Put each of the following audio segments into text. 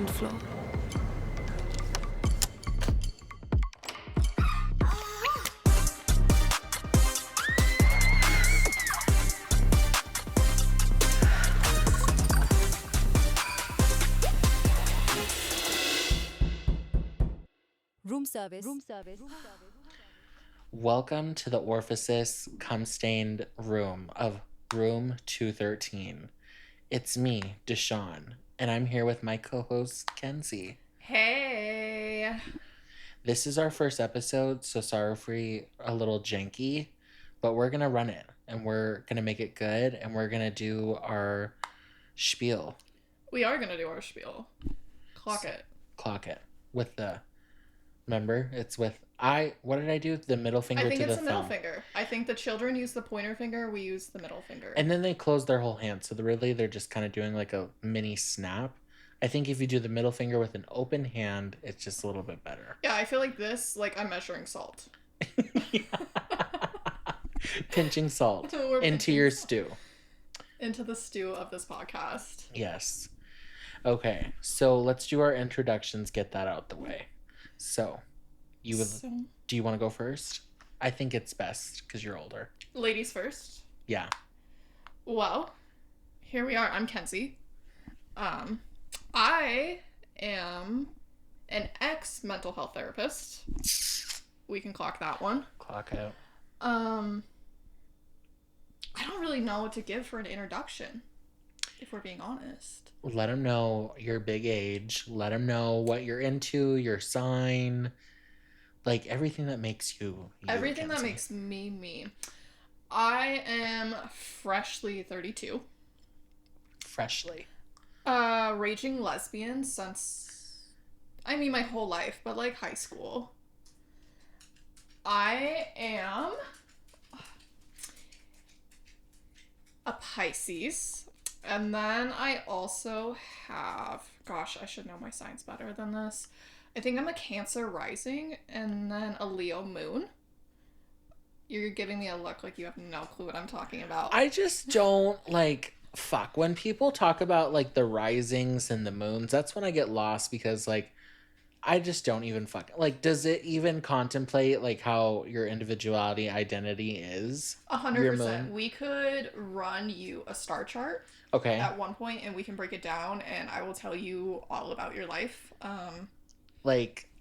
second floor. Room service. Welcome to the orifice cum-stained room of room 213. It's me, DeShaun, and I'm here with my co-host, Kenzie. Hey! This is our first episode, so sorry if we're a little janky, but we're going to run it, and we're going to make it good, and we're going to do our spiel. We are going to do our spiel. Clock it. With the... Remember? It's with... What did I do? The middle finger to the thumb. I think it's the middle finger. I think the children use the pointer finger. We use the middle finger. And then they close their whole hand. So they're just kind of doing like a mini snap. I think if you do the middle finger with an open hand, it's just a little bit better. Yeah, I feel like this, I'm measuring salt. Pinching salt into your stew. Into the stew of this podcast. Yes. Okay, so let's do our introductions, get that out the way. So, do you want to go first? I think it's best because you're older. Ladies first? Yeah. Well, here we are. I'm Kenzie. I am an ex-mental health therapist. We can clock that one. Clock out. I don't really know what to give for an introduction, if we're being honest. Let them know your big age. Let them know what you're into, your sign. Like, everything that makes you, everything Kenzie. that makes me me. I am freshly 32. Freshly. Raging lesbian since, my whole life, but high school. I am a Pisces. And then I also have, gosh, I should know my signs better than this. I think I'm a Cancer rising and then a Leo moon. You're giving me a look like you have no clue what I'm talking about. I just don't, fuck. When people talk about, the risings and the moons, that's when I get lost because, I just don't even does it even contemplate, how your individuality identity is? 100%. We could run you a star chart. Okay. At one point, and we can break it down, and I will tell you all about your life.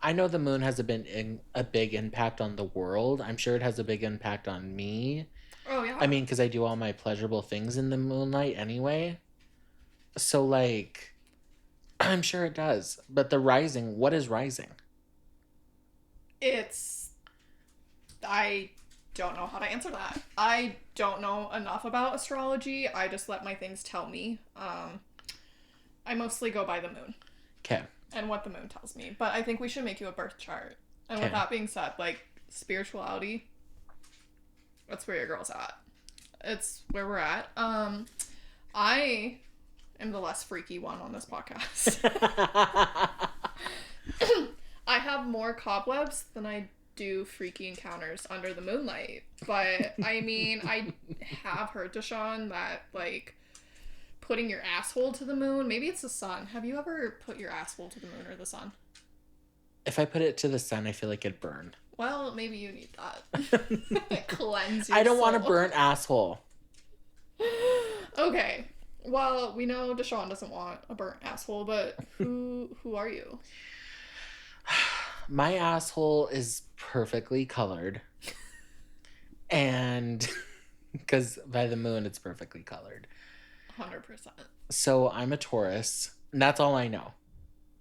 I know the moon has a big impact on the world. I'm sure it has a big impact on me. Oh, yeah. Because I do all my pleasurable things in the moonlight anyway. So, I'm sure it does. But the rising, what is rising? I don't know how to answer that. I don't know enough about astrology. I just let my things tell me. I mostly go by the moon. Okay. And what the moon tells me. But I think we should make you a birth chart. And with that being said, spirituality, that's where your girl's at. It's where we're at. I am the less freaky one on this podcast. I have more cobwebs than I do freaky encounters under the moonlight. But, I have heard, DeShaun, that, putting your asshole to the moon, maybe it's the sun. Have you ever put your asshole to the moon or the sun? If I put it to the sun, I feel like it'd burn. Well, maybe you need that. Cleanse your I don't soul. want a burnt asshole. Okay. Well, we know DeShaun doesn't want a burnt asshole, but who are you? My asshole is perfectly colored. And because by the moon, it's perfectly colored. 100%. So I'm a Taurus. And that's all I know.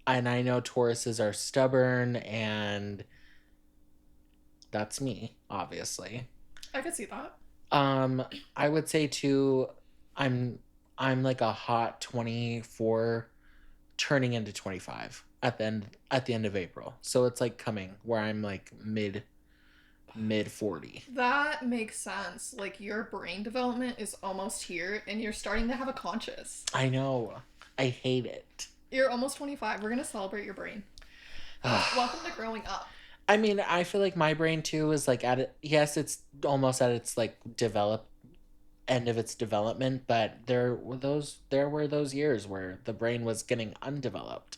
And I know Tauruses are stubborn, and that's me, obviously. I could see that. I would say too, I'm a hot 24, turning into 25 at the end of April. So it's coming where I'm mid 40. That makes sense. Your brain development is almost here, and you're starting to have a conscious. I know. I hate it. You're almost 25. We're gonna celebrate your brain. Welcome to growing up. I feel like my brain too is it's almost at its end of its development, but there were those years where the brain was getting undeveloped.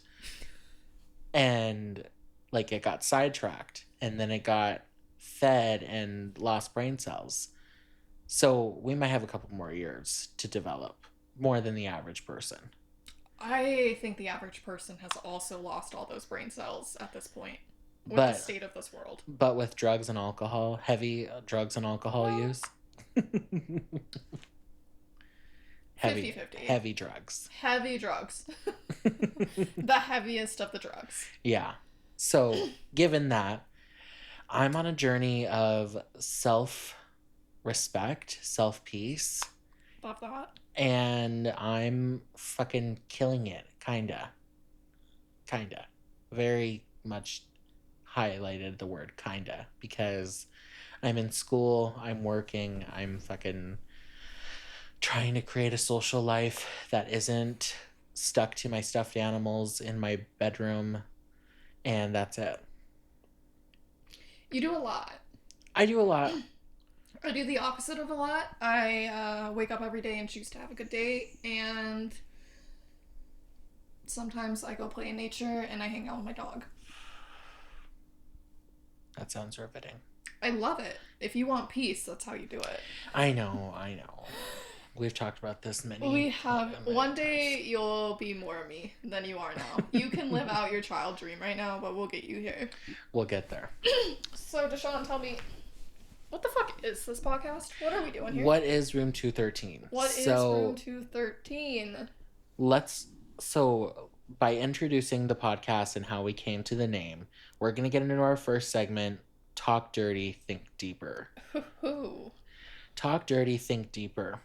And like it got sidetracked and then it got fed and lost brain cells. So we might have a couple more years to develop, more than the average person. I think the average person has also lost all those brain cells at this point with But the state of this world. but with drugs and alcohol, heavy drugs and alcohol use. 50-50. Heavy drugs. Heavy drugs. The heaviest of the drugs. Yeah. So, given that, I'm on a journey of self-respect, self-peace, Love that. and I'm fucking killing it, kinda. Very much highlighted the word kinda, because I'm in school, I'm working, I'm fucking trying to create a social life that isn't stuck to my stuffed animals in my bedroom, and that's it. You do a lot. I do a lot. I do the opposite of a lot. I wake up every day and choose to have a good day, and sometimes I go play in nature and I hang out with my dog. That sounds riveting. I love it. If you want peace, that's how you do it. I know. We've talked about this many. We have. One day you'll be more me than you are now. You can live out your child dream right now, but we'll get you here. We'll get there. So, DeShaun, tell me, what the fuck is this podcast? What are we doing here? What is Room 213? What is Room 213? So, by introducing the podcast and how we came to the name, we're going to get into our first segment, Talk Dirty, Think Deeper. Talk Dirty, Think Deeper.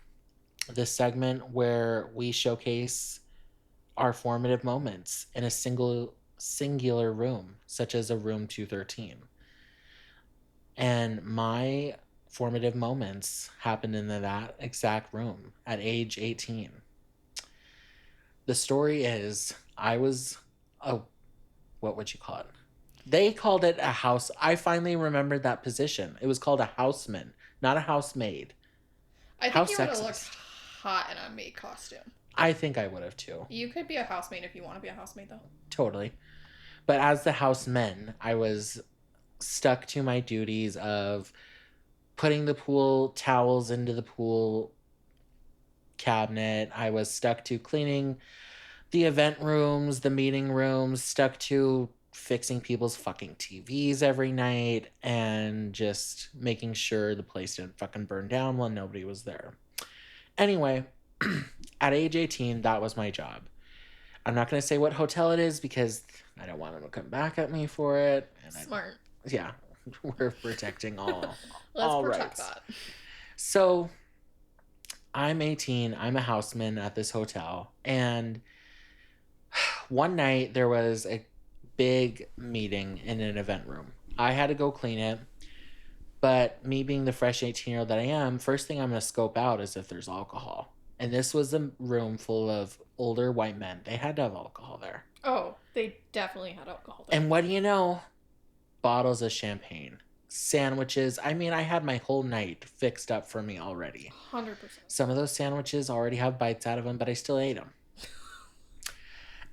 This segment where we showcase our formative moments in a singular room, such as a Room 213. And my formative moments happened in that exact room at age 18. The story is, I was what would you call it? They called it a house. I finally remembered that position. It was called a houseman, not a housemaid. I think you would have looked hot in a maid costume. I think I would have too. You could be a housemaid if you want to be a housemaid, though. Totally. But as the houseman, I was stuck to my duties of putting the pool towels into the pool cabinet. I was stuck to cleaning the event rooms, the meeting rooms, stuck to fixing people's fucking TVs every night, and just making sure the place didn't fucking burn down while nobody was there. Anyway, at age 18, that was my job. I'm not going to say what hotel it is because I don't want them to come back at me for it. And Smart. Yeah, we're protecting all Let's all protect rights. that. So, I'm 18. I'm a houseman at this hotel. And one night there was a big meeting in an event room. I had to go clean it. But me being the fresh 18-year-old that I am, first thing I'm going to scope out is if there's alcohol. And this was a room full of older white men. They had to have alcohol there. Oh, they definitely had alcohol there. And what do you know? Bottles of champagne. Sandwiches. I mean, I had my whole night fixed up for me already. 100%. Some of those sandwiches already have bites out of them, but I still ate them.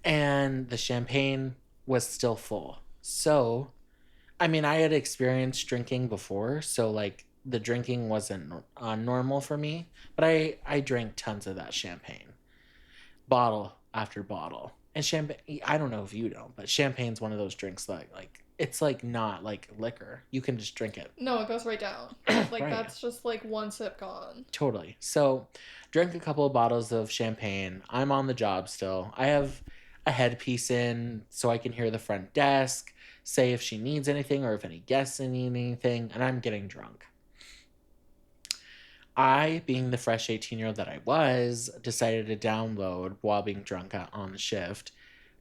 And the champagne was still full. So, I mean, I had experienced drinking before, so, like, the drinking wasn't normal for me. But I drank tons of that champagne. Bottle after bottle. And champagne, I don't know if you know, but champagne's one of those drinks that, like, it's, like, not like liquor. You can just drink it. No, it goes right down. Like, Right. That's just, like, one sip gone. Totally. So, drank a couple of bottles of champagne. I'm on the job still. I have a headpiece in so I can hear the front desk say if she needs anything or if any guests need anything, and I'm getting drunk. I, being the fresh 18-year-old that I was, decided to download, while being drunk on the shift,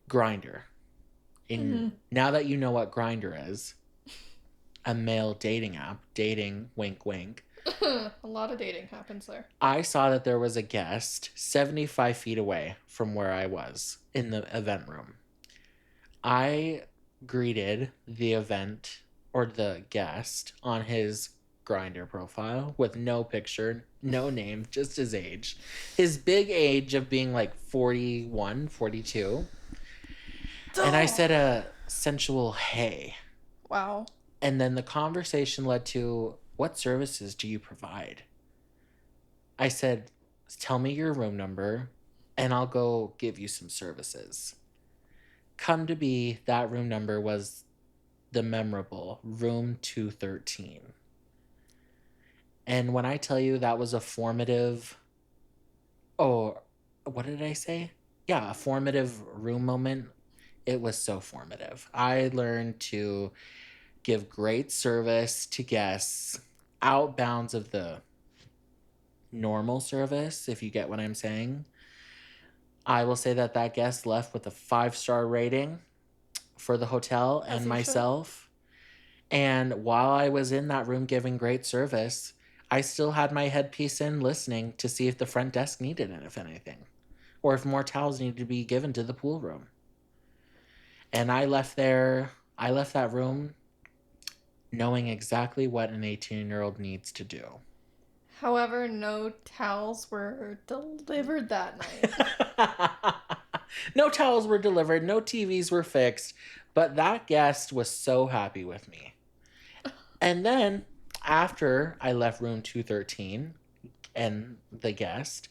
Grindr. Now that you know what Grindr is, a male dating app, dating, wink, wink. A lot of dating happens there. I saw that there was a guest 75 feet away from where I was in the event room. I greeted the event or the guest on his Grindr profile with no picture, no name, just his age. His big age of being like 41, 42. And I said, sensual hey. Wow. And then the conversation led to, what services do you provide? I said, tell me your room number and I'll go give you some services. Come to be, that room number was the memorable room 213. And when I tell you that was a formative, oh, what did I say? Yeah, a formative room moment. It was so formative. I learned to give great service to guests, outbounds of the normal service, if you get what I'm saying. I will say that that guest left with a 5-star rating for the hotel and myself. And while I was in that room giving great service, I still had my headpiece in listening to see if the front desk needed it, if anything, or if more towels needed to be given to the pool room. And I left that room knowing exactly what an 18-year-old needs to do. However, no towels were delivered that night. No towels were delivered, no TVs were fixed, but that guest was so happy with me. And then, after I left room 213 and the guest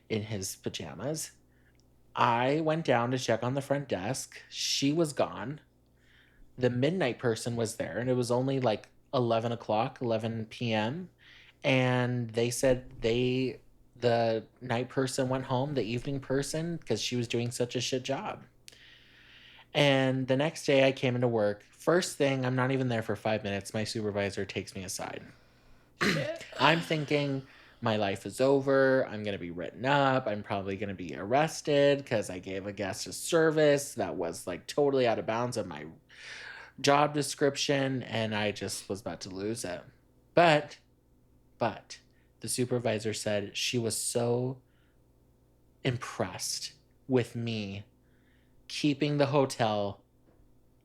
in his pajamas, I went down to check on the front desk. She was gone. The midnight person was there, and it was only like 11 o'clock, 11 p.m., and they said the night person went home, the evening person, because she was doing such a shit job. And the next day I came into work. First thing, I'm not even there for 5 minutes. My supervisor takes me aside. Shit. I'm thinking my life is over. I'm going to be written up. I'm probably going to be arrested because I gave a guest a service that was like totally out of bounds of my job description. And I just was about to lose it. But the supervisor said she was so impressed with me keeping the hotel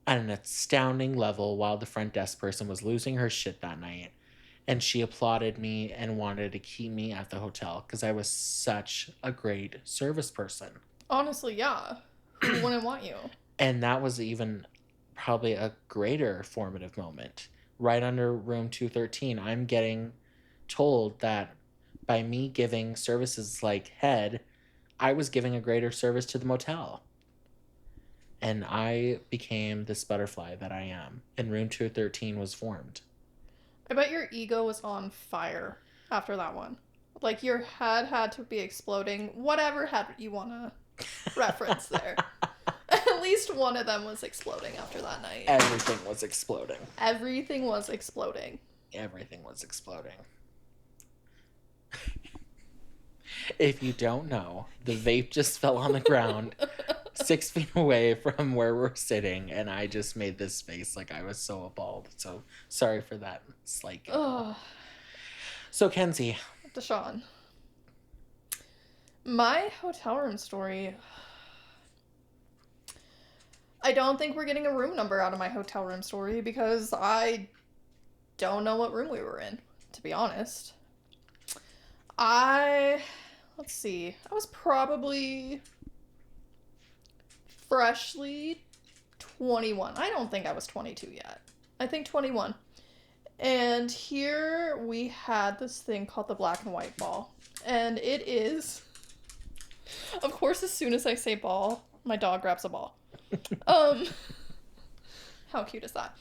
at an astounding level while the front desk person was losing her shit that night. And she applauded me and wanted to keep me at the hotel because I was such a great service person. Honestly, yeah. Who wouldn't want you? And that was even probably a greater formative moment. Right under room 213, I'm getting told that by me giving services like head, I was giving a greater service to the motel. And I became this butterfly that I am. And room 213 was formed. I bet your ego was on fire after that one. Like, your head had to be exploding. Whatever head you want to reference there. At least one of them was exploding after that night. Everything was exploding. Everything was exploding. Everything was exploding. If you don't know, the vape just fell on the ground 6 feet away from where we're sitting, and I just made this face like I was so appalled. So sorry for that slight giggle. So Kenzie. DeShaun. My hotel room story. I don't think we're getting a room number out of my hotel room story because I don't know what room we were in, to be honest. Let's see. I was probably freshly 21. I don't think I was 22 yet. I think 21. And here we had this thing called the black and white ball. And it is, of course, as soon as I say ball, my dog grabs a ball. How cute is that?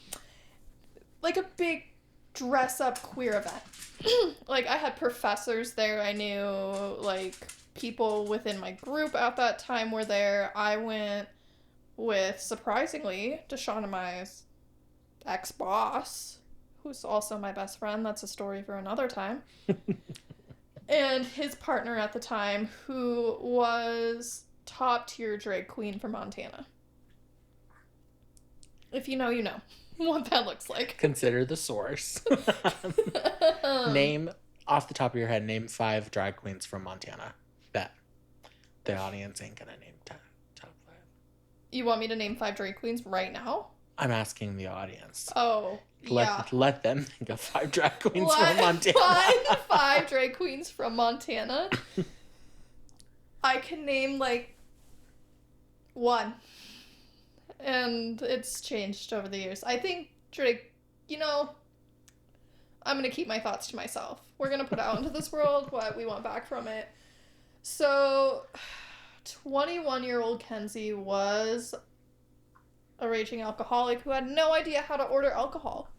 Like a big dress-up queer event. Like, I had professors there. I knew, like, people within my group at that time were there. I went with, surprisingly, DeShaun and my ex-boss, who's also my best friend. That's a story for another time. And his partner at the time, who was top-tier drag queen from Montana. If you know, you know what that looks like. Consider the source. Name, off the top of your head, name 5 drag queens from Montana. Bet. The audience ain't gonna name top 5. You want me to name 5 drag queens right now? I'm asking the audience. Oh, yeah. Let them think of 5 drag queens from Montana. 5 drag queens from Montana? I can name, like, 1. And it's changed over the years. I think Drake, I'm going to keep my thoughts to myself. We're going to put out into this world what we want back from it. So, 21-year-old Kenzie was a raging alcoholic who had no idea how to order alcohol.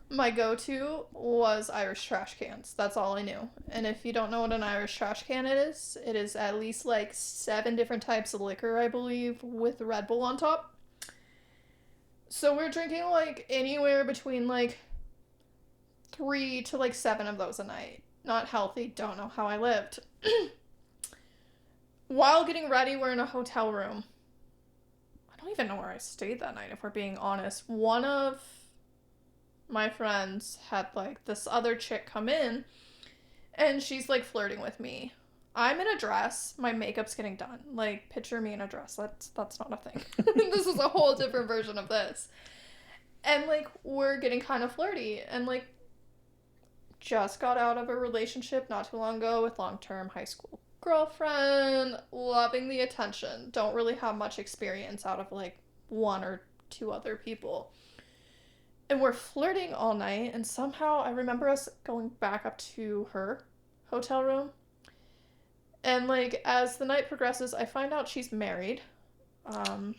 My go-to was Irish trash cans. That's all I knew. And if you don't know what an Irish trash can is, it is at least like 7 different types of liquor, I believe, with Red Bull on top. So we're drinking like anywhere between like 3 to like 7 of those a night. Not healthy, don't know how I lived. While getting ready, we're in a hotel room. I don't even know where I stayed that night, if we're being honest. One of my friends had like this other chick come in, and she's like flirting with me. I'm in a dress, my makeup's getting done. Like, picture me in a dress. That's not a thing. This is a whole different version of this. And like, we're getting kind of flirty, and like, just got out of a relationship not too long ago with long-term high school girlfriend, loving the attention. Don't really have much experience out of like 1 or 2 other people. And we're flirting all night, and somehow I remember us going back up to her hotel room. And like, as the night progresses, I find out she's married. But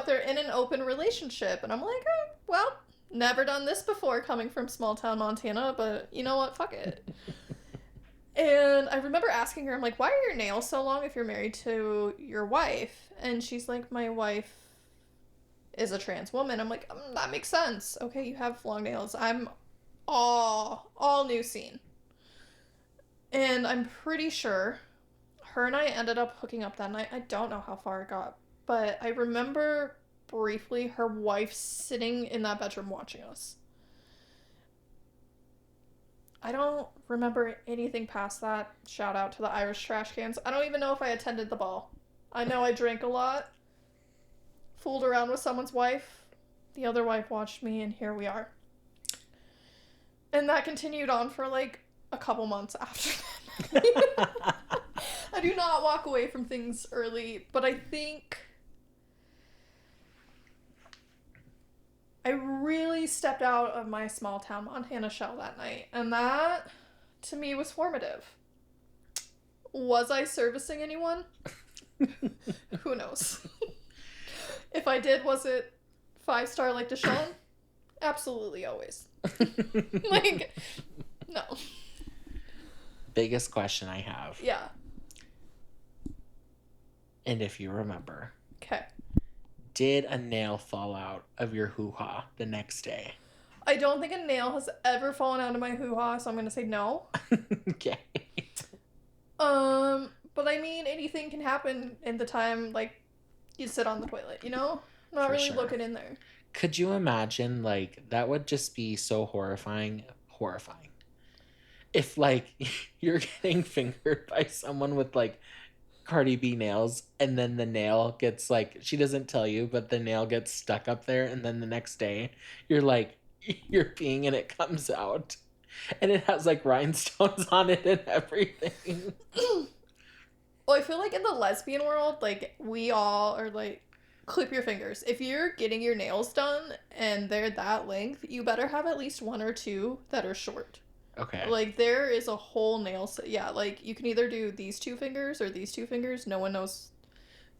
they're in an open relationship, and I'm like, well, never done this before coming from small town Montana, but you know what? Fuck it. And I remember asking her, I'm like, why are your nails so long if you're married to your wife? And she's like, my wife is a trans woman. I'm like, that makes sense. Okay, you have long nails. I'm all new scene. And I'm pretty sure her and I ended up hooking up that night. I don't know how far it got, but I remember briefly her wife sitting in that bedroom watching us. I don't remember anything past that. Shout out to the Irish trash cans. I don't even know if I attended the ball. I know I drank a lot, fooled around with someone's wife. The other wife watched me, and here we are. And that continued on for like a couple months after that. I do not walk away from things early, but I think I really stepped out of my small town Montana shell that night, and that to me was formative. Was I servicing anyone? Who knows? If I did, was it 5-star like DeShaun? Absolutely, always. Like, no. Biggest question I have. Yeah. And if you remember. Okay. Did a nail fall out of your hoo-ha the next day? I don't think a nail has ever fallen out of my hoo-ha, so I'm going to say no. Okay. But I mean, anything can happen in the time, like, you sit on the toilet, you know? I'm not really looking in there. Could you imagine, like, that would just be so horrifying. If, like, you're getting fingered by someone with, like, Cardi B nails, and then the nail gets, like, she doesn't tell you, but the nail gets stuck up there, and then the next day, you're, like, you're peeing and it comes out. And it has, like, rhinestones on it and everything. Well, I feel like in the lesbian world, like, we all are, like, clip your fingers. If you're getting your nails done and they're that length, you better have at least 1 or 2 that are short. Okay. Like, there is a whole nail set. Yeah, like, you can either do these 2 fingers or these 2 fingers. No one knows.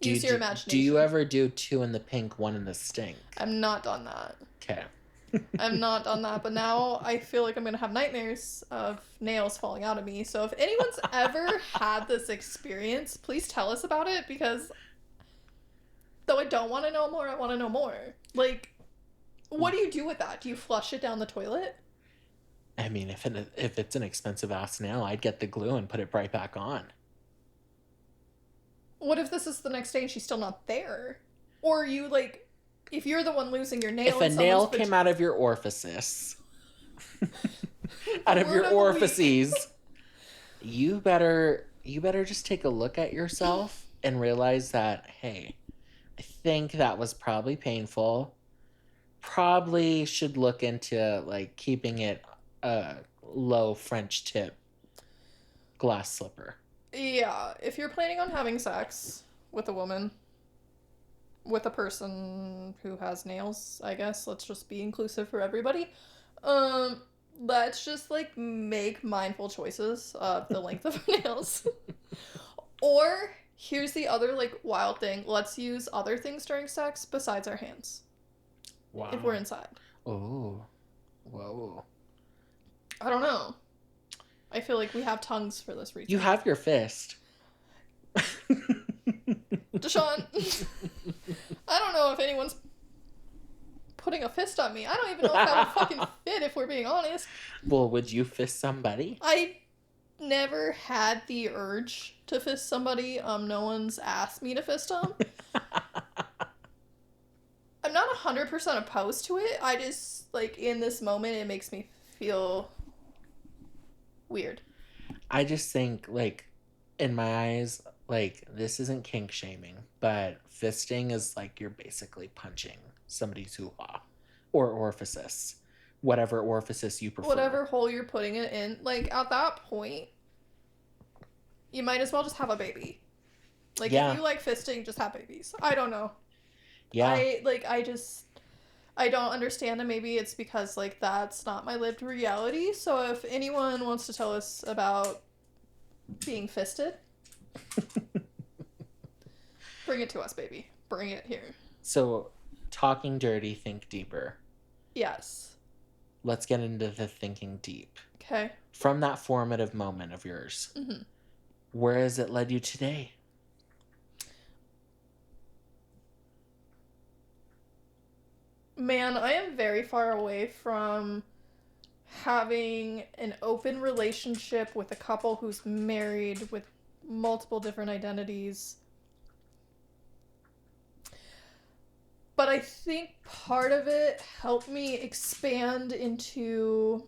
Use your imagination. Do you ever do 2 in the pink, 1 in the stink? I've not done that. Okay. I've not done that, but now I feel like I'm going to have nightmares of nails falling out of me. So if anyone's ever had this experience, please tell us about it, because though I don't want to know more, I want to know more. Like, what do you do with that? Do you flush it down the toilet? I mean, if it's an expensive ass nail, I'd get the glue and put it right back on. What if this is the next day and she's still not there? Or you, like, if you're the one losing your nail... If a nail came out of your orifices, out of your orifices, you better just take a look at yourself and realize that, hey, I think that was probably painful. Probably should look into, like, keeping it a low French tip glass slipper. Yeah, if you're planning on having sex with a woman, with a person who has nails, I guess. Let's just be inclusive for everybody. Let's just, like, make mindful choices of the length of our nails. Or, here's the other, like, wild thing. Let's use other things during sex besides our hands. Wow. If we're inside. Oh. Whoa. I don't know. I feel like we have tongues for this reason. You have your fist. DeShaun, I don't know if anyone's putting a fist on me. I don't even know if that would fucking fit, if we're being honest. Well, would you fist somebody? I never had the urge to fist somebody. No one's asked me to fist them. I'm not 100% opposed to it. I just, like, in this moment, it makes me feel weird. I just think, like, in my eyes, like, this isn't kink shaming, but fisting is like you're basically punching somebody's hoo-ha or orifice, whatever orifice you prefer. Whatever hole you're putting it in. Like, at that point, you might as well just have a baby. Like, if you like fisting, just have babies. I don't know. Yeah. I don't understand, and maybe it's because, like, that's not my lived reality. So if anyone wants to tell us about being fisted, bring it to us, baby. Bring it here. So, talking dirty, think deeper. Yes. Let's get into the thinking deep. Okay. From that formative moment of yours, where has it led you today? Man, I am very far away from having an open relationship with a couple who's married with multiple different identities. But I think part of it helped me expand into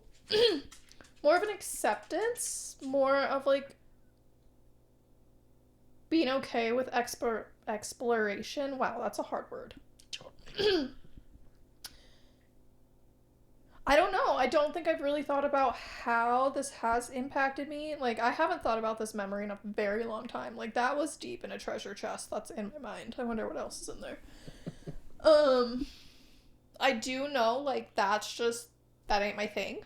more of an acceptance, more of, like, being okay with exploration. Wow, that's a hard word. Totally. I don't know. I don't think I've really thought about how this has impacted me. Like, I haven't thought about this memory in a very long time. Like, that was deep in a treasure chest that's in my mind. I wonder what else is in there. I do know, like, that ain't my thing.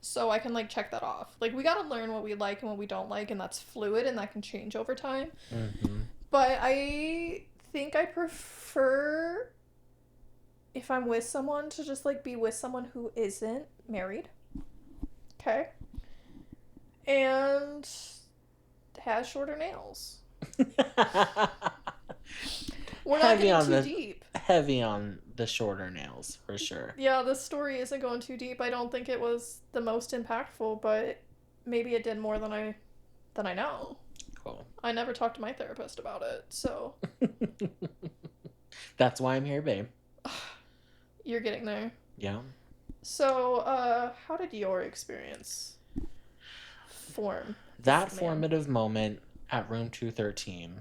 So I can, like, check that off. Like, we gotta learn what we like and what we don't like, and that's fluid, and that can change over time. Mm-hmm. But I think I prefer, if I'm with someone, to just, like, be with someone who isn't married. Okay? And has shorter nails. We're not getting too deep. Heavy on the shorter nails, for sure. Yeah, this story isn't going too deep. I don't think it was the most impactful, but maybe it did more than I know. Cool. I never talked to my therapist about it, so. That's why I'm here, babe. You're getting there. Yeah. So, how did your experience form? That formative moment at room 213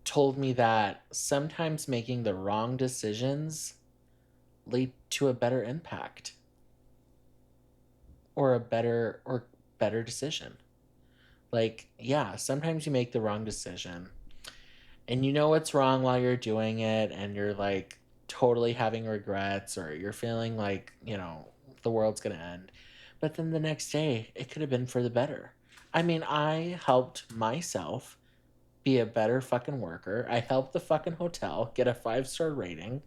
told me that sometimes making the wrong decisions lead to a better impact or a better decision. Like, yeah, sometimes you make the wrong decision and you know it's wrong while you're doing it, and you're, like, totally having regrets, or you're feeling like, you know, the world's gonna end. But then the next day, it could have been for the better. I mean, I helped myself be a better fucking worker. I helped the fucking hotel get a 5-star rating.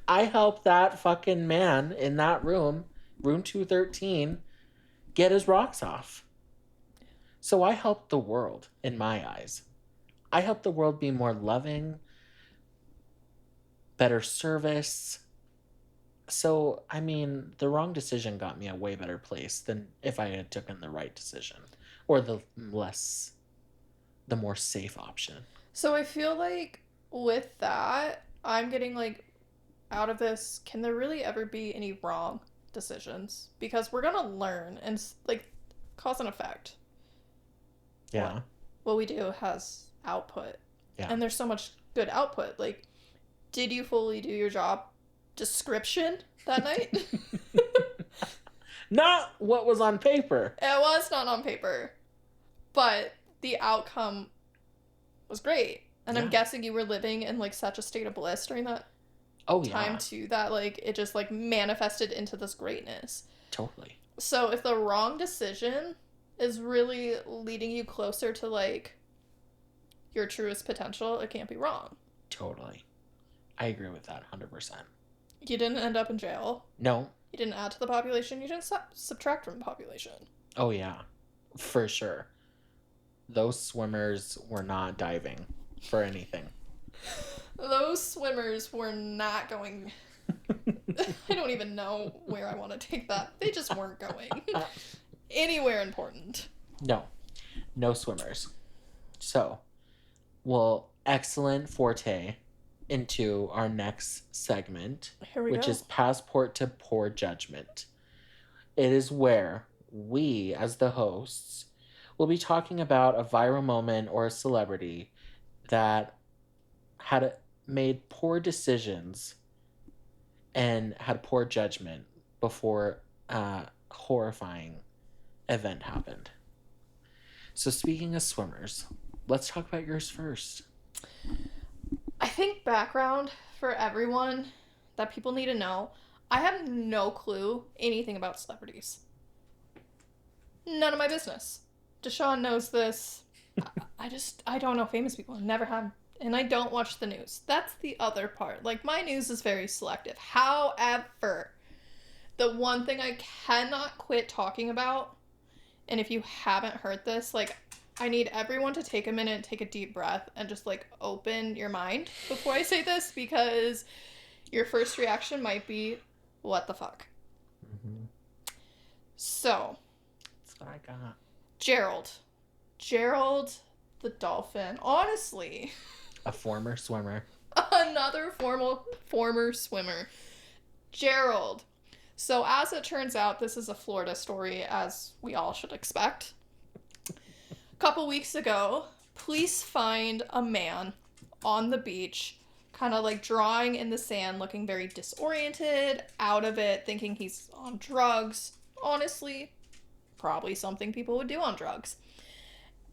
I helped that fucking man in that room 213, get his rocks off. So I helped the world, in my eyes. I helped the world be more loving, better service. So, I mean, the wrong decision got me a way better place than if I had taken the right decision, or the more safe option. So I feel like with that, I'm getting, like, out of this, can there really ever be any wrong decisions? Because we're gonna learn, and, like, cause and effect. Yeah. What we do has output. Yeah. And there's so much good output. Like, did you fully do your job description that night? Not what was on paper. It was not on paper. But the outcome was great. And I'm guessing you were living in, like, such a state of bliss during that time, too, that, like, it just, like, manifested into this greatness. Totally. So if the wrong decision is really leading you closer to, like, your truest potential, it can't be wrong. Totally. I agree with that 100%. You didn't end up in jail. No. You didn't add to the population. You didn't subtract from the population. Oh, yeah. For sure. Those swimmers were not diving for anything. Those swimmers were not going... I don't even know where I want to take that. They just weren't going anywhere important. No. No swimmers. So, well, excellent forte into our next segment, which is Passport to Poor Judgment. It is where we, as the hosts, will be talking about a viral moment or a celebrity that had made poor decisions and had poor judgment before a horrifying event happened. So speaking of swimmers, let's talk about yours first. I think background for everyone that people need to know, I have no clue anything about celebrities. None of my business. DeShaun knows this. I don't know famous people. I never have. And I don't watch the news. That's the other part. Like, my news is very selective. However, the one thing I cannot quit talking about, and if you haven't heard this, like, I need everyone to take a minute, take a deep breath, and just, like, open your mind before I say this, because your first reaction might be, what the fuck? Mm-hmm. So. That's what I got. Gerald the dolphin. Honestly. A former swimmer. Another former swimmer. Gerald. So as it turns out, this is a Florida story, as we all should expect. A couple weeks ago, police find a man on the beach, kind of like drawing in the sand, looking very disoriented, out of it, thinking he's on drugs. Honestly, probably something people would do on drugs.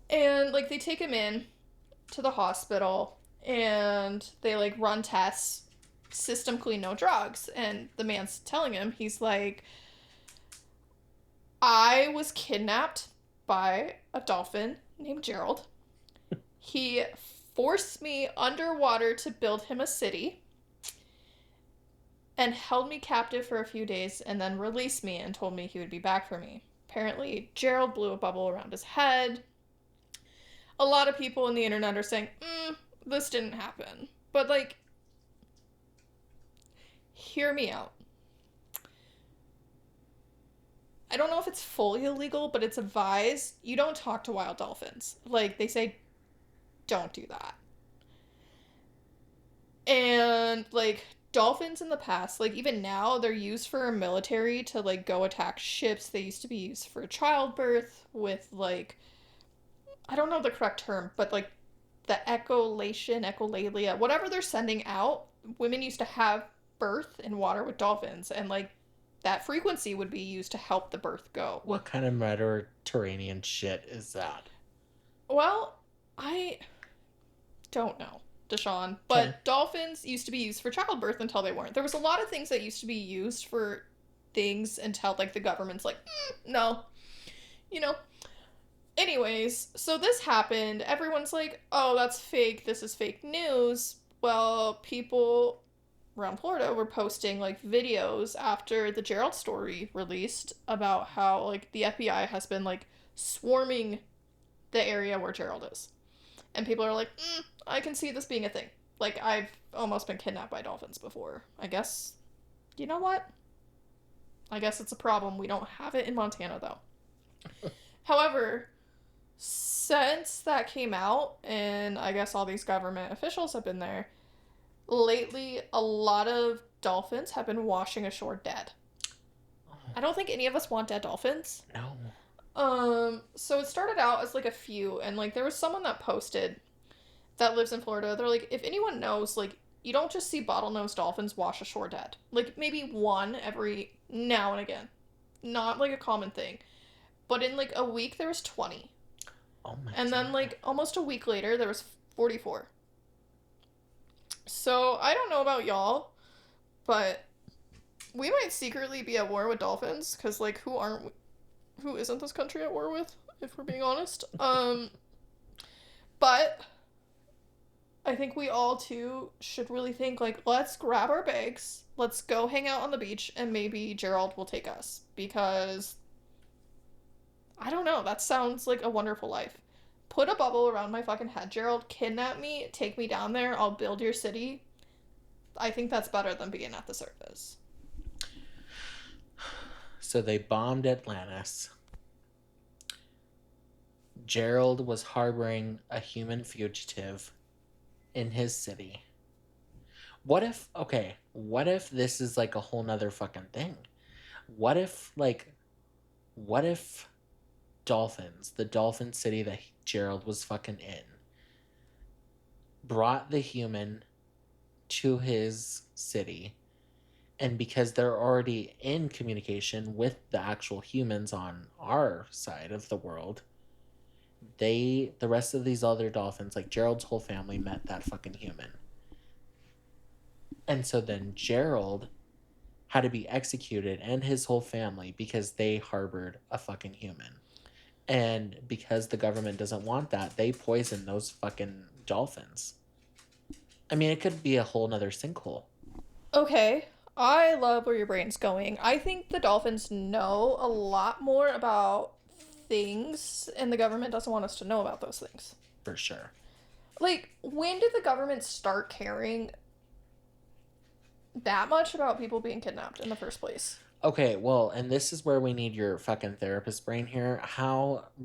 And, like, they take him in to the hospital, and they, like, run tests, system clean, no drugs. And the man's telling him, he's like, I was kidnapped by a dolphin named Gerald. He forced me underwater to build him a city and held me captive for a few days and then released me and told me he would be back for me. Apparently, Gerald blew a bubble around his head. A lot of people on the internet are saying, this didn't happen. But, like, hear me out. I don't know if it's fully illegal, but it's advised you don't talk to wild dolphins. Like, they say, don't do that. And, like, dolphins in the past, like, even now, they're used for military to, like, go attack ships. They used to be used for childbirth with, like, I don't know the correct term, but, like, the echolalia, whatever they're sending out, women used to have birth in water with dolphins, and, like, that frequency would be used to help the birth go. What kind of Mediterranean shit is that? Well, I don't know, DeShaun, but dolphins used to be used for childbirth until they weren't. There was a lot of things that used to be used for things until, like, the government's like, no, you know. Anyways, so this happened. Everyone's like, oh, that's fake. This is fake news. Well, people around Florida were posting, like, videos after the Gerald story released about how, like, the FBI has been, like, swarming the area where Gerald is. And people are like, I can see this being a thing. Like, I've almost been kidnapped by dolphins before. I guess, you know what? I guess it's a problem. We don't have it in Montana, though. However, since that came out, and I guess all these government officials have been there, lately a lot of dolphins have been washing ashore dead. I don't think any of us want dead dolphins. No. So it started out as, like, a few, and, like, there was someone that posted that lives in Florida. They're like, if anyone knows, like, you don't just see bottlenose dolphins wash ashore dead. Like, maybe one every now and again. Not, like, a common thing. But in, like, a week, there was 20. Oh my And God. then, like, almost a week later, there was 44. So, I don't know about y'all, but we might secretly be at war with dolphins, because, like, who isn't this country at war with, if we're being honest? But I think we all, too, should really think, like, let's grab our bags, let's go hang out on the beach, and maybe Gerald will take us, because, I don't know, that sounds like a wonderful life. Put a bubble around my fucking head, Gerald, kidnap me, take me down there, I'll build your city. I think that's better than being at the surface. So they bombed Atlantis. Gerald was harboring a human fugitive in his city. What if this is like a whole nother fucking thing? What if dolphins, the dolphin city that Gerald was fucking in, brought the human to his city, and because they're already in communication with the actual humans on our side of the world, the rest of these other dolphins, like Gerald's whole family, met that fucking human. And so then Gerald had to be executed and his whole family because they harbored a fucking human. And because the government doesn't want that, they poison those fucking dolphins. I mean, it could be a whole nother sinkhole. Okay, I love where your brain's going. I think the dolphins know a lot more about things, and the government doesn't want us to know about those things. For sure. Like, when did the government start caring that much about people being kidnapped in the first place? Okay, well, and this is where we need your fucking therapist brain here.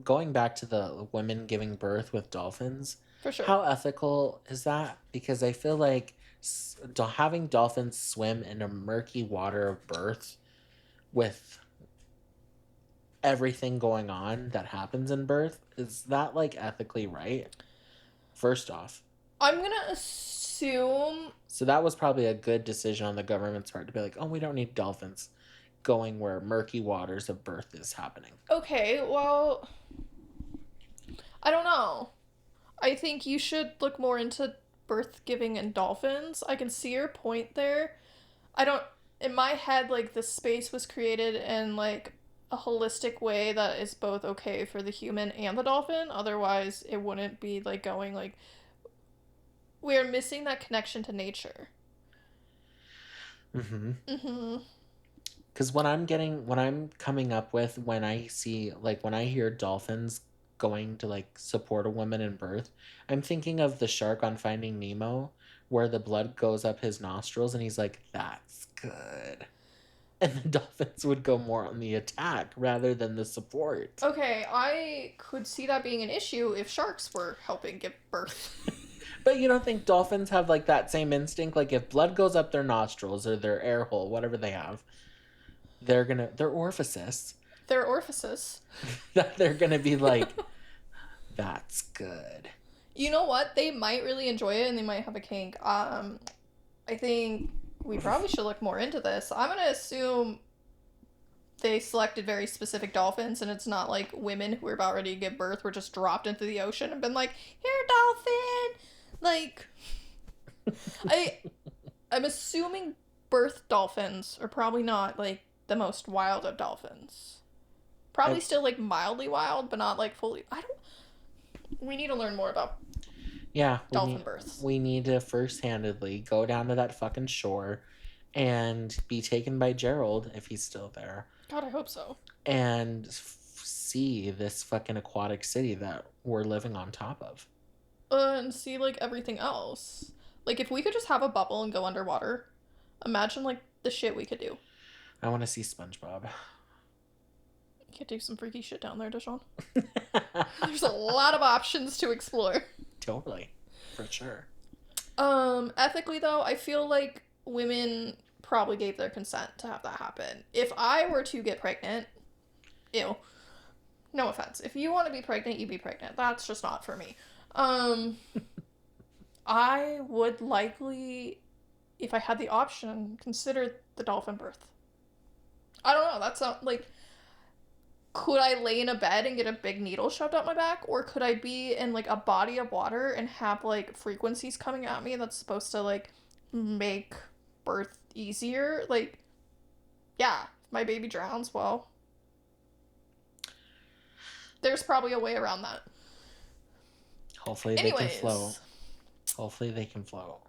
Going back to the women giving birth with dolphins, For sure. how ethical is that? Because I feel like having dolphins swim in a murky water of birth with everything going on that happens in birth, is that like ethically right? First off. I'm gonna assume... So that was probably a good decision on the government's part to be like, oh, we don't need dolphins going where murky waters of birth is happening. Okay, well... I don't know. I think you should look more into birth giving and dolphins. I can see your point there. In my head, like, the space was created in, like, a holistic way that is both okay for the human and the dolphin. Otherwise, it wouldn't be, like, going, like, we're missing that connection to nature. Mm-hmm. Mm-hmm. Because what I'm coming up with when I hear dolphins going to, like, support a woman in birth, I'm thinking of the shark on Finding Nemo, where the blood goes up his nostrils and he's like, that's good. And the dolphins would go more on the attack rather than the support. Okay, I could see that being an issue if sharks were helping give birth. But you don't think dolphins have, like, that same instinct? Like, if blood goes up their nostrils or their air hole, whatever they have, their orifices. Their orifices. That they're gonna be like, that's good. You know what? They might really enjoy it and they might have a kink. I think we probably should look more into this. I'm gonna assume they selected very specific dolphins and it's not like women who are about ready to give birth were just dropped into the ocean and been like, here, dolphin! Like, I'm assuming birth dolphins are probably not, like, the most wild of dolphins. Probably still, like, mildly wild, but not, like, fully... We need to learn more about dolphin births. We need to first-handedly go down to that fucking shore and be taken by Gerald, if he's still there. God, I hope so. And see this fucking aquatic city that we're living on top of. And see, like, everything else. Like, if we could just have a bubble and go underwater, imagine, like, the shit we could do. I want to see SpongeBob. You could do some freaky shit down there, DeShaun. There's a lot of options to explore. Totally. For sure. Ethically, though, I feel like women probably gave their consent to have that happen. If I were to get pregnant, ew. No offense. If you want to be pregnant, you be pregnant. That's just not for me. I would likely, if I had the option, consider the dolphin birth. I don't know. That's not, like, could I lay in a bed and get a big needle shoved up my back? Or could I be in, like, a body of water and have, like, frequencies coming at me that's supposed to, like, make birth easier. Like, yeah, if my baby drowns, well, there's probably a way around that. Hopefully they can float. Hopefully they can float.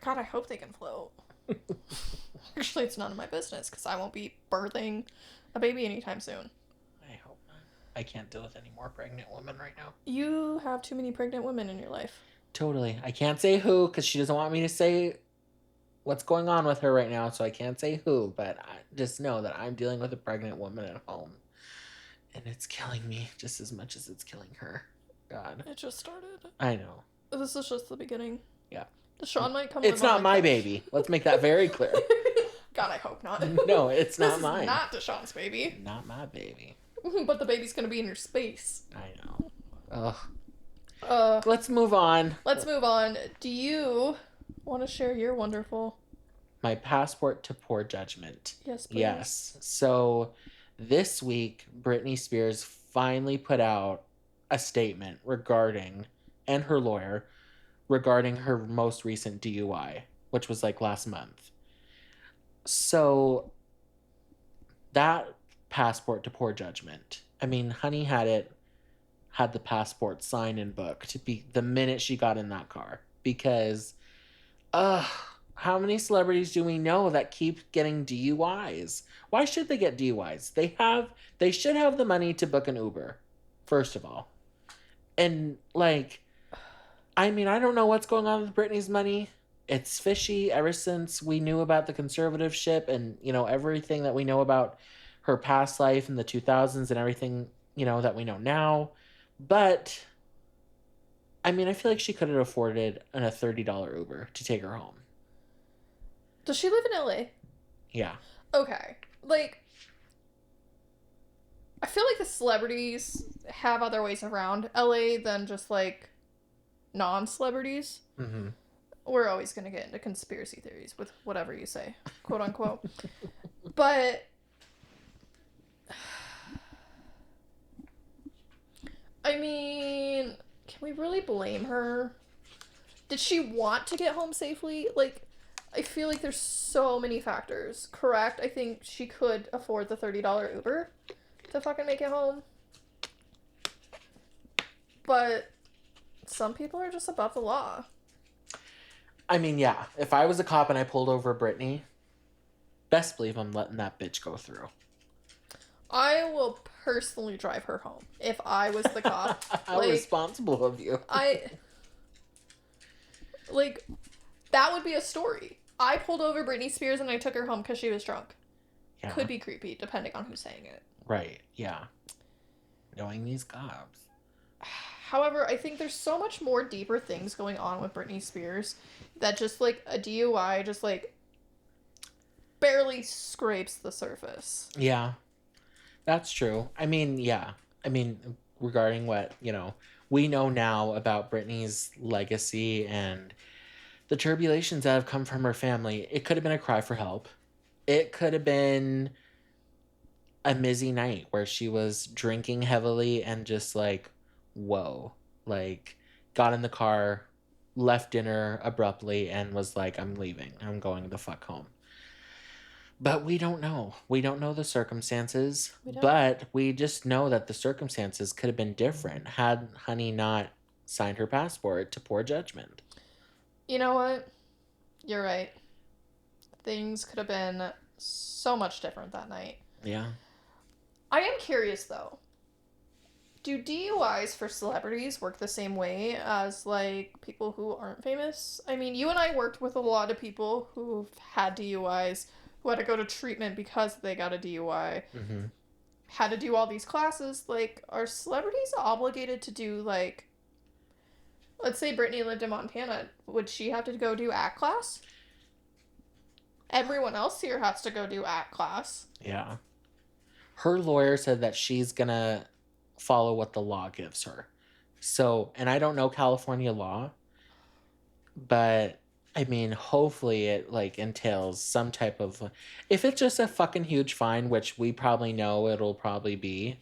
God, I hope they can float. Actually, it's none of my business because I won't be birthing a baby anytime soon. I hope not. I can't deal with any more pregnant women right now. You have too many pregnant women in your life. Totally. I can't say who because she doesn't want me to say what's going on with her right now, so I can't say who, but I just know that I'm dealing with a pregnant woman at home. And it's killing me just as much as it's killing her. God. It just started. I know. This is just the beginning. Yeah. DeShaun might come. It's not my baby. Let's make that very clear. God, I hope not. No, it's not mine. This is not DeShaun's baby. Not my baby. But the baby's gonna be in your space. I know. Ugh. Let's move on. Do you want to share your wonderful... My passport to poor judgment. Yes, please. Yes. So this week, Britney Spears finally put out a statement regarding, and her lawyer, regarding her most recent DUI, which was like last month. So that passport to poor judgment. I mean, honey had the passport signed and booked the minute she got in that car. Because, how many celebrities do we know that keep getting DUIs? Why should they get DUIs? They should have the money to book an Uber, first of all. And, like, I mean, I don't know what's going on with Britney's money. It's fishy ever since we knew about the conservatorship and, you know, everything that we know about her past life in the 2000s and everything, you know, that we know now. But, I mean, I feel like she could have afforded a $30 Uber to take her home. Does she live in LA? Yeah. Okay. Like, I feel like the celebrities have other ways around LA than just, like, non-celebrities. Mm-hmm. We're always going to get into conspiracy theories with whatever you say, quote unquote. But I mean, can we really blame her? Did she want to get home safely? Like, I feel like there's so many factors. Correct? I think she could afford the $30 Uber to fucking make it home. But some people are just above the law. I mean, yeah. If I was a cop and I pulled over Britney, best believe I'm letting that bitch go through. I will personally drive her home if I was the cop. How responsible of you. That would be a story. I pulled over Britney Spears and I took her home because she was drunk. Yeah. Could be creepy, depending on who's saying it. Right, yeah. Knowing these cops. However, I think there's so much more deeper things going on with Britney Spears that just, like, a DUI just, like, barely scrapes the surface. Yeah, that's true. I mean, yeah. I mean, regarding what, you know, we know now about Britney's legacy and the tribulations that have come from her family, it could have been a cry for help. It could have been a Mizzy night where she was drinking heavily and just, like, whoa, like, got in the car, left dinner abruptly, and was like, I'm leaving. I'm going the fuck home. But we don't know. We don't know the circumstances. But we just know that the circumstances could have been different had honey not signed her passport to poor judgment. You know what? You're right. Things could have been so much different that night. Yeah. I am curious, though. Do DUIs for celebrities work the same way as, like, people who aren't famous? I mean, you and I worked with a lot of people who've had DUIs, who had to go to treatment because they got a DUI. Mm-hmm. Had to do all these classes. Like, are celebrities obligated to do, like... Let's say Britney lived in Montana. Would she have to go do ACT class? Everyone else here has to go do ACT class. Yeah. Her lawyer said that she's gonna follow what the law gives her. So, and I don't know California law, but I mean, hopefully it, like, entails some type of, if it's just a fucking huge fine, which we probably know it'll probably be,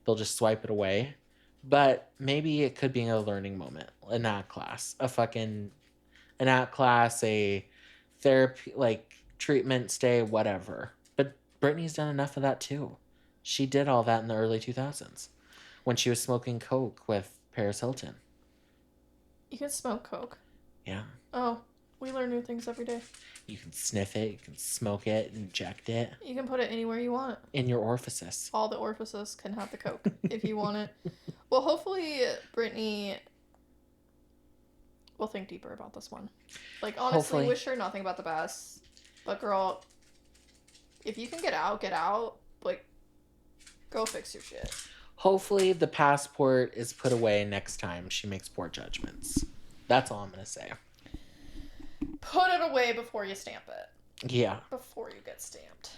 they'll just swipe it away. But maybe it could be a learning moment, an ACT class, an ACT class, therapy, like treatment stay, whatever. But Britney's done enough of that too. She did all that in the early 2000s when she was smoking coke with Paris Hilton. You can smoke coke. Yeah. Oh, we learn new things every day. You can sniff it, you can smoke it, inject it. You can put it anywhere you want. In your orifices. All the orifices can have the coke if you want it. Well, hopefully Britney will think deeper about this one. Like, honestly, Hopefully. wish her nothing but the best. But girl, if you can get out, get out. Like, go fix your shit. Hopefully the passport is put away next time she makes poor judgments. That's all I'm going to say. Put it away before you stamp it. Yeah. Before you get stamped.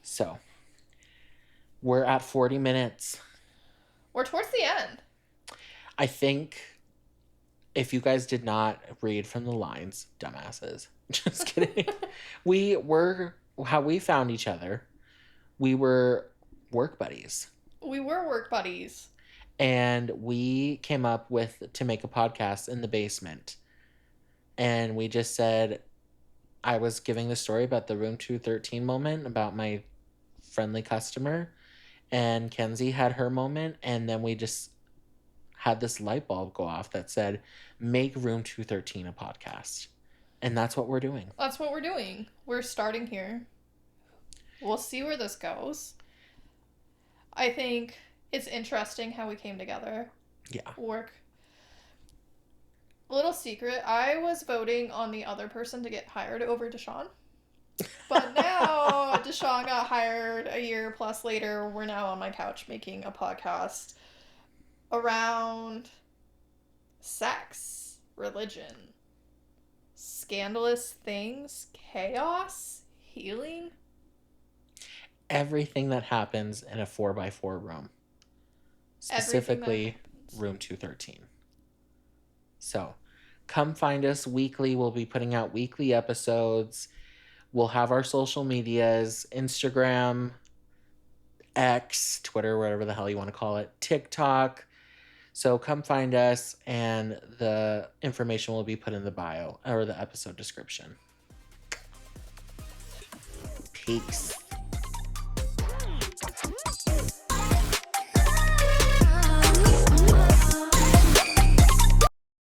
So, we're at 40 minutes. We're towards the end. I think if you guys did not read from the lines, dumbasses. Just kidding. How we found each other. We were work buddies. We were work buddies. And we came up to make a podcast in the basement. And we just said, I was giving the story about the room 213 moment about my friendly customer. And Kenzie had her moment. And then we just had this light bulb go off that said, make room 213 a podcast. And that's what we're doing. That's what we're doing. We're starting here. We'll see where this goes. I think it's interesting how we came together. Yeah. Work. Little secret, I was voting on the other person to get hired over DeShaun. But now DeShaun got hired a year plus later. We're now on my couch making a podcast around sex, religion, scandalous things, chaos, healing. Everything that happens in a 4x4 room. Specifically, room 213. So, come find us weekly. We'll be putting out weekly episodes. We'll have our social medias, Instagram, X, Twitter, whatever the hell you want to call it, TikTok. So come find us, and the information will be put in the bio or the episode description. Peace.